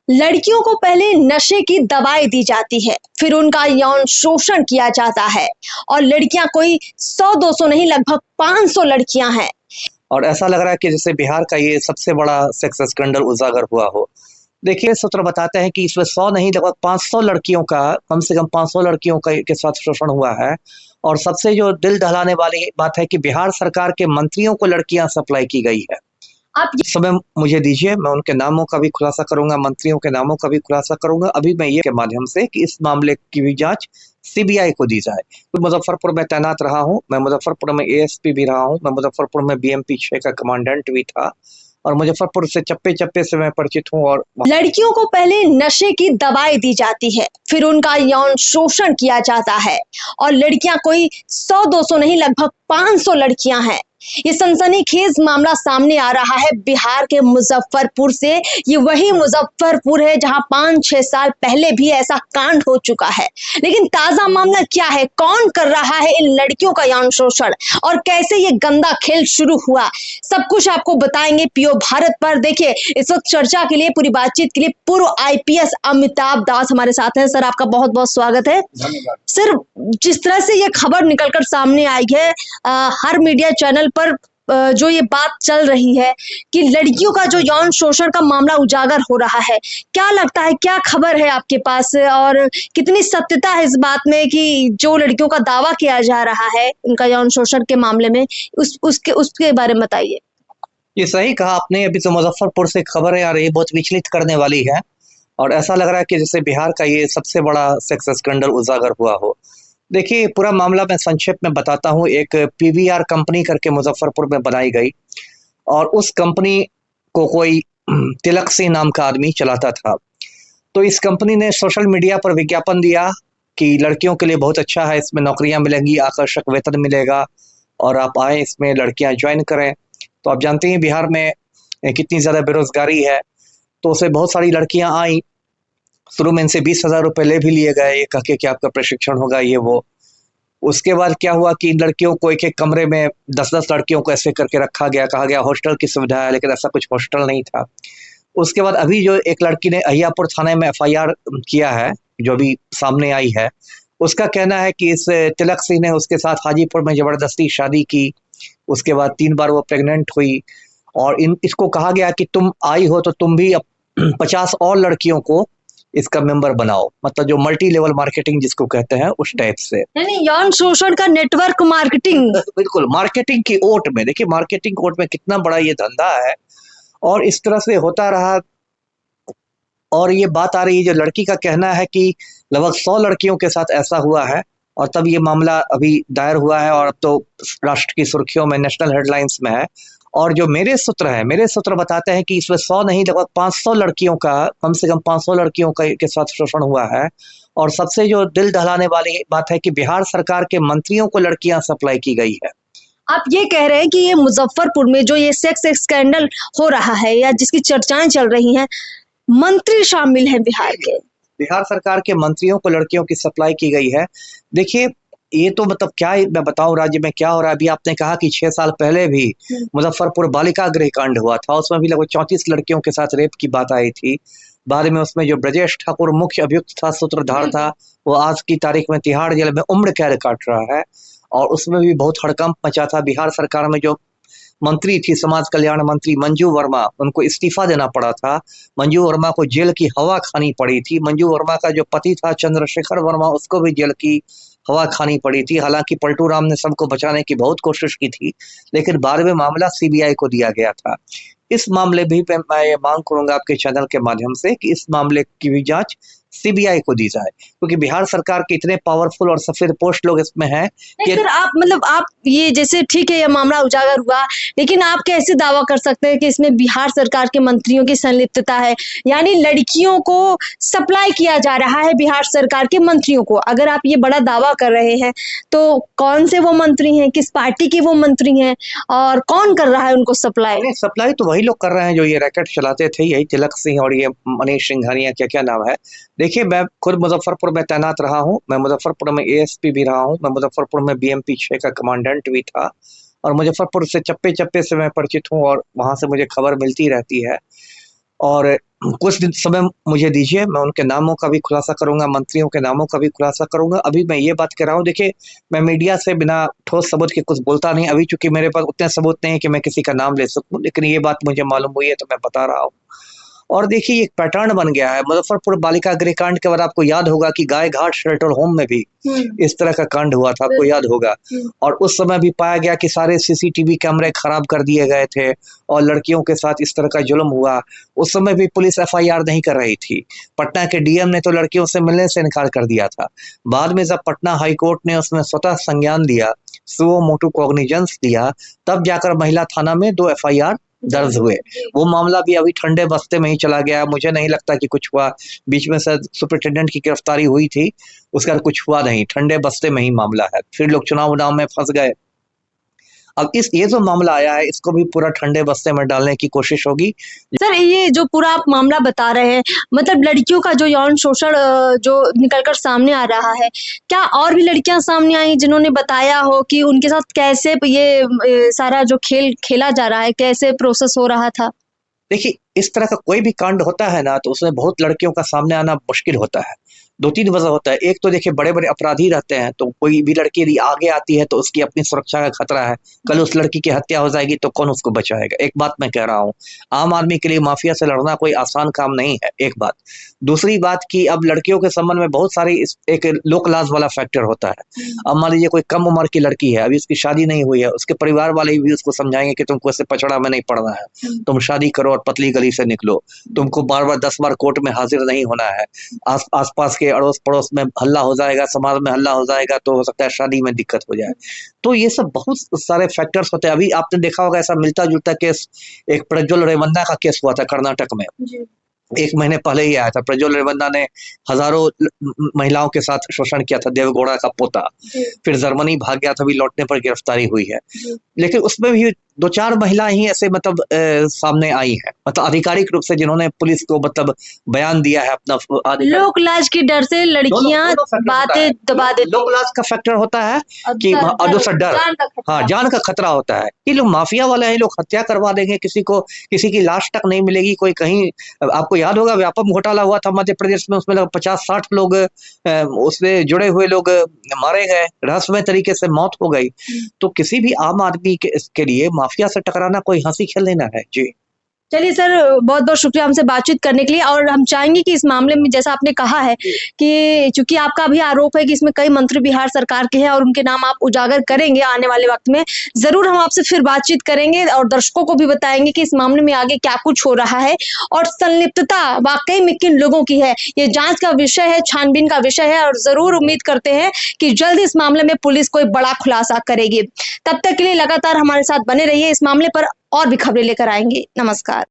लड़कियों को पहले नशे की दवाई दी जाती है, फिर उनका यौन शोषण किया जाता है और लड़कियां कोई 100-200 नहीं, लगभग 500 लड़कियां हैं। और ऐसा लग रहा है कि जैसे बिहार का ये सबसे बड़ा सेक्स स्कैंडल उजागर हुआ हो। देखिए, सूत्र बताते हैं कि इसमें 100 नहीं, लगभग 500 लड़कियों का, कम से कम 500 लड़कियों का के साथ शोषण हुआ है। और सबसे जो दिल दहलाने वाली बात है कि बिहार सरकार के मंत्रियों को लड़कियां सप्लाई की गई है। आप समय मुझे दीजिए, मैं उनके नामों का भी खुलासा करूंगा, मंत्रियों के नामों का भी खुलासा करूंगा। अभी मैं ये के माध्यम से कि इस मामले की भी जांच सीबीआई को दी जाए। तो मुजफ्फरपुर में तैनात रहा हूं, मैं मुजफ्फरपुर में एएसपी भी रहा हूं, मैं मुजफ्फरपुर में बीएमपी 6 का कमांडेंट भी था और मुजफ्फरपुर से चप्पे चप्पे से मैं परिचित हूँ। और लड़कियों को पहले नशे की दवाई दी जाती है, फिर उनका यौन शोषण किया जाता है और लड़कियां कोई 100-200 नहीं, लगभग 500 लड़कियां हैं। ये सनसनीखेज मामला सामने आ रहा है बिहार के मुजफ्फरपुर से। ये वही मुजफ्फरपुर है जहां 5-6 साल पहले भी ऐसा कांड हो चुका है। लेकिन ताजा मामला क्या है, कौन कर रहा है इन लड़कियों का यौन शोषण और कैसे ये गंदा खेल शुरू हुआ, सब कुछ आपको बताएंगे पीओ भारत पर। देखिए, इस वक्त चर्चा के लिए, पूरी बातचीत के लिए पूर्व आईपीएस अमिताभ दास हमारे साथ हैं। सर, आपका बहुत बहुत स्वागत है। सर, जिस तरह से ये खबर निकलकर सामने आई है, हर मीडिया चैनल पर जो ये बात चल रही है कि लड़कियों का जो यौन शोषण का मामला उजागर हो रहा है, क्या लगता है, क्या खबर है आपके पास और कितनी सत्यता है इस बात में कि जो लड़कियों का दावा किया जा रहा है उनका यौन शोषण के मामले में, उसके बारे में बताइए। ये सही कहा आपने, अभी तो मुजफ्फरपुर से खबर आ रही है, बहुत विचलित करने वाली है। और ऐसा लग रहा है कि जैसे बिहार का ये सबसे बड़ा सेक्स स्कैंडल उजागर हुआ हो। देखिए, पूरा मामला मैं संक्षेप में बताता हूँ। एक पीवीआर कंपनी करके मुजफ्फरपुर में बनाई गई और उस कंपनी को कोई तिलक सिंह नाम का आदमी चलाता था। तो इस कंपनी ने सोशल मीडिया पर विज्ञापन दिया कि लड़कियों के लिए बहुत अच्छा है, इसमें नौकरियां मिलेंगी, आकर्षक वेतन मिलेगा और आप आए, इसमें लड़कियां ज्वाइन करें। तो आप जानते हैं बिहार में कितनी ज़्यादा बेरोजगारी है। तो उसे बहुत सारी लड़कियां आई। शुरू में इनसे 20,000 रुपये ले भी लिए गए, ये कह के कि आपका प्रशिक्षण होगा, ये वो। उसके बाद क्या हुआ कि इन लड़कियों को एक एक कमरे में 10-10 लड़कियों को ऐसे करके रखा गया, कहा गया हॉस्टल की सुविधा है, लेकिन ऐसा कुछ हॉस्टल नहीं था। उसके बाद अभी जो एक लड़की ने अहियापुर थाने में एफआईआर किया है, जो अभी सामने आई है, उसका कहना है कि इस तिलक सिंह ने उसके साथ हाजीपुर में जबरदस्ती शादी की। उसके बाद 3 बार वो प्रेग्नेंट हुई और इसको कहा गया कि तुम आई हो तो तुम भी 50 और लड़कियों को इसका मेंबर बनाओ, मतलब जो मल्टी लेवल मार्केटिंग जिसको कहते हैं, उस टाइप से। यानी यौन शोषण का नेटवर्क मार्केटिंग। बिल्कुल, मार्केटिंग की ओट में। देखिए, मार्केटिंग ओट में कितना बड़ा ये धंधा है और इस तरह से होता रहा। और ये बात आ रही है, जो लड़की का कहना है कि लगभग 100 लड़कियों के साथ ऐसा हुआ है। और तब ये मामला अभी दायर हुआ है और अब तो राष्ट्र की सुर्खियों में, नेशनल हेडलाइंस में है। और जो मेरे सूत्र बताते हैं कि इसमें 100 नहीं, लगभग 500 लड़कियों का, कम से कम 500 लड़कियों का के साथ शोषण हुआ है। और सबसे जो दिल दहलाने वाली बात है कि बिहार सरकार के मंत्रियों को लड़कियां सप्लाई की गई है। आप ये कह रहे हैं कि ये मुजफ्फरपुर में जो ये सेक्स स्कैंडल हो रहा है या जिसकी चर्चाएं चल रही हैं, मंत्री शामिल हैं बिहार के। बिहार सरकार के मंत्रियों को लड़कियों की सप्लाई की गई है। देखिए, ये तो मतलब क्या मैं बताऊं राज्य में क्या हो रहा है। अभी आपने कहा कि 6 साल पहले भी मुजफ्फरपुर बालिका गृह कांड हुआ था, उसमें भी लगभग 34 लड़कियों के साथ रेप की बात आई थी। बाद में उसमें जो ब्रजेश ठाकुर मुख्य अभियुक्त था, सूत्रधार था, वो आज की तारीख में तिहाड़ जेल में उम्र कैद काट रहा है। और उसमें भी बहुत हड़कंप मचा था। बिहार सरकार में जो मंत्री थी, समाज कल्याण मंत्री मंजू वर्मा, उनको इस्तीफा देना पड़ा था। मंजू वर्मा को जेल की हवा खानी पड़ी थी। मंजू वर्मा का जो पति था चंद्रशेखर वर्मा, उसको भी जेल की हवा खानी पड़ी थी। हालांकि पलटू राम ने सबको बचाने की बहुत कोशिश की थी, लेकिन बाद में मामला सीबीआई को दिया गया था। इस मामले भी पे मैं ये मांग करूंगा आपके चैनल के माध्यम से कि इस मामले की भी जांच सीबीआई को दी जाए, क्योंकि बिहार सरकार के इतने पावरफुल और सफेद पोस्ट लोग इसमें हैं कि सर, आप मतलब आप ये, जैसे ठीक है ये मामला उजागर हुआ, लेकिन आप कैसे दावा कर सकते हैं कि इसमें बिहार सरकार के मंत्रियों की संलिप्तता है? यानी लड़कियों को सप्लाई किया जा रहा है बिहार सरकार के मंत्रियों को। अगर आप ये बड़ा दावा कर रहे हैं तो कौन से वो मंत्री हैं, किस पार्टी के वो मंत्री हैं और कौन कर रहा है उनको सप्लाई? सप्लाई तो वही लोग कर रहे हैं जो ये रैकेट चलाते थे, यही तिलक सिंह और ये मनीष सिंघानिया, क्या क्या नाम है। देखिए, मैं खुद मुजफ्फरपुर में तैनात रहा हूँ, मैं मुजफ्फरपुर में एएसपी भी रहा हूँ, मैं मुजफ्फरपुर में बीएमपी 6 का कमांडेंट भी था और मुजफ्फरपुर से चप्पे चप्पे से मैं परिचित हूँ और वहां से मुझे खबर मिलती रहती है। और कुछ दिन समय मुझे दीजिए, मैं उनके नामों का भी खुलासा करूंगा, मंत्रियों के नामों का भी खुलासा करूंगा। अभी मैं ये बात कह रहा हूँ, देखिए मैं मीडिया से बिना ठोस सबूत के कुछ बोलता नहीं, अभी चूंकि मेरे पास उतने सबूत नहीं है कि मैं किसी का नाम ले सकूं, लेकिन ये बात मुझे मालूम हुई है तो मैं बता रहा हूँ। और देखिए एक पैटर्न बन गया है, मुजफ्फरपुर बालिका गृह कांड के बाद आपको याद होगा कि गाय घाट शेल्टर होम में भी इस तरह का कांड हुआ था, आपको याद होगा। और उस समय भी पाया गया कि सारे सीसीटीवी कैमरे खराब कर दिए गए थे और लड़कियों के साथ इस तरह का जुल्म हुआ। उस समय भी पुलिस एफआईआर नहीं कर रही थी, पटना के डीएम ने तो लड़कियों से मिलने से इनकार कर दिया था। बाद में जब पटना हाईकोर्ट ने उसमें स्वतः संज्ञान लिया, सुओ मोटू कॉग्निजेंस दिया, तब जाकर महिला थाना में 2 एफआईआर दर्ज हुए। वो मामला भी अभी ठंडे बस्ते में ही चला गया, मुझे नहीं लगता कि कुछ हुआ। बीच में शायद सुपरिटेंडेंट की गिरफ्तारी हुई थी, उसका कुछ हुआ नहीं, ठंडे बस्ते में ही मामला है। फिर लोग चुनाव में फंस गए। अब ये जो मामला आया है, इसको भी पूरा ठंडे बस्ते में डालने की कोशिश होगी। सर, ये जो पूरा आप मामला बता रहे हैं, मतलब लड़कियों का जो यौन शोषण जो निकलकर सामने आ रहा है, क्या और भी लड़कियां सामने आई जिन्होंने बताया हो कि उनके साथ कैसे ये सारा जो खेल खेला जा रहा है, कैसे प्रोसेस हो रहा था? देखिए इस तरह का कोई भी कांड होता है ना, तो उसमें बहुत लड़कियों का सामने आना मुश्किल होता है। 2-3 वजह होता है। एक तो देखिए बड़े बड़े अपराधी रहते हैं, तो कोई भी लड़की यदि आगे आती है तो उसकी अपनी सुरक्षा का खतरा है, कल उस लड़की की हत्या हो जाएगी तो कौन उसको बचाएगा। एक बात मैं कह रहा हूँ, आम आदमी के लिए माफिया से लड़ना कोई आसान काम नहीं है, एक बात। दूसरी बात की अब लड़कियों के संबंध में बहुत सारी एक लोक लाज वाला फैक्टर होता है। अब मान लीजिए कोई कम उम्र की लड़की है, अभी उसकी शादी नहीं हुई है, उसके परिवार वाले भी उसको समझाएंगे कि तुमको ऐसे पचड़ा में नहीं पड़ना है, तुम शादी करो और पतली गली से निकलो, तुमको बार बार 10 बार कोर्ट में हाजिर नहीं होना है, आस पास के अड़ोस पड़ोस में हल्ला हो जाएगा, समाज में हल्ला हो जाएगा, तो हो सकता है शादी में दिक्कत हो जाए। तो ये सब बहुत सारे फैक्टर्स होते हैं। अभी आपने देखा होगा ऐसा मिलता जुलता केस, एक प्रज्वल रेवन्ना का केस हुआ था कर्नाटक में, 1 महीने पहले ही आया था। प्रज्वल रेवन्ना ने हजारों महिलाओं के साथ शोषण किया था, देवगौड़ा का पोता, फिर जर्मनी भाग गया था, अभी लौटने पर गिरफ्तारी हुई है। लेकिन उसमें भी 2-4 महिला ही ऐसे मतलब सामने आई है, मतलब आधिकारिक रूप से, जिन्होंने पुलिस को मतलब बयान दिया है अपना। लोक लाज की डर से लड़कियां बातें दबा देती। लोक लाज का फैक्टर होता है कि और दूसरा डर, हाँ जान का खतरा होता है। ये लोग माफिया वाले हैं, ये लोग हत्या करवा देंगे, किसी को किसी की लाश तक नहीं मिलेगी। कोई कहीं, आपको याद होगा व्यापक घोटाला हुआ था मध्य प्रदेश में, उसमें लगभग 50-60 लोग उससे जुड़े हुए लोग मारे गए, रहस्यमय तरीके से मौत हो गई। तो किसी भी आम आदमी के लिए माफिया से टकराना कोई हंसी खेलने ना है। जी चलिए सर, बहुत बहुत शुक्रिया हमसे बातचीत करने के लिए। और हम चाहेंगे कि इस मामले में, जैसा आपने कहा है कि चूंकि आपका भी आरोप है कि इसमें कई मंत्री बिहार सरकार के हैं और उनके नाम आप उजागर करेंगे आने वाले वक्त में, जरूर हम आपसे फिर बातचीत करेंगे और दर्शकों को भी बताएंगे कि इस मामले में आगे क्या कुछ हो रहा है और संलिप्तता वाकई में किन लोगों की है। ये जांच का विषय है, छानबीन का विषय है और जरूर उम्मीद करते हैं कि जल्द इस मामले में पुलिस कोई बड़ा खुलासा करेगी। तब तक के लिए लगातार हमारे साथ बने रहिए, इस मामले पर और भी खबरें लेकर आएंगे। नमस्कार।